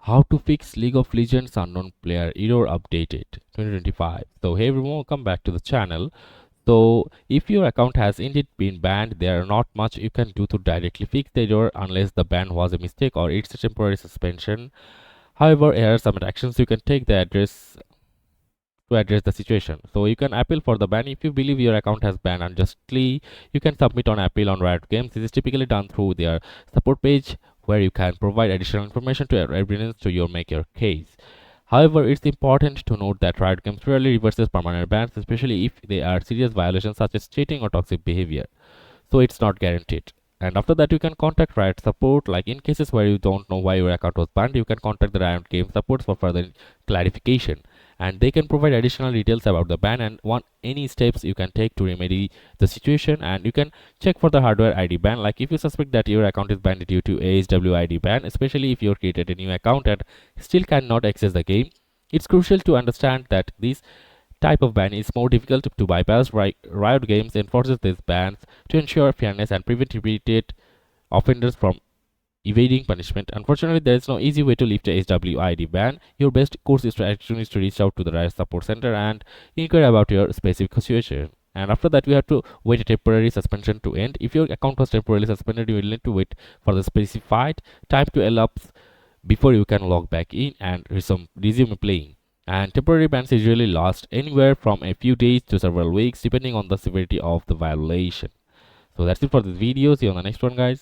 How to fix League of Legends unknown player error updated 2025. So hey everyone, welcome back to the channel. So if your account has indeed been banned, there are not much you can do to directly fix the error unless the ban was a mistake or it's a temporary suspension. However, here are some actions you can take to address the situation. So you can appeal for the ban. If you believe your account has banned unjustly, you can submit on appeal on Riot Games. This is typically done through their support page, where you can provide additional information to evidence to make your case. However, it's important to note that Riot Games rarely reverses permanent bans, especially if they are serious violations such as cheating or toxic behavior. So it's not guaranteed. And after that, you can contact Riot support. Like in cases where you don't know why your account was banned, you can contact the Riot Game support for further clarification, and they can provide additional details about the ban and any steps you can take to remedy the situation. And you can check for the hardware ID ban. Like if you suspect that your account is banned due to ASW ID ban, especially if you created a new account and still cannot access the game, it's crucial to understand that this type of ban is more difficult to bypass. Riot Games enforces these bans to ensure fairness and prevent repeated offenders from evading punishment. Unfortunately, there is no easy way to lift a SWID ban. Your best course is to reach out to the Riot Support Center and inquire about your specific situation. And after that, we have to wait a temporary suspension to end. If your account was temporarily suspended, you will need to wait for the specified time to elapse before you can log back in and resume playing. And temporary bans usually last anywhere from a few days to several weeks, depending on the severity of the violation. So that's it for this video. See you on the next one, guys.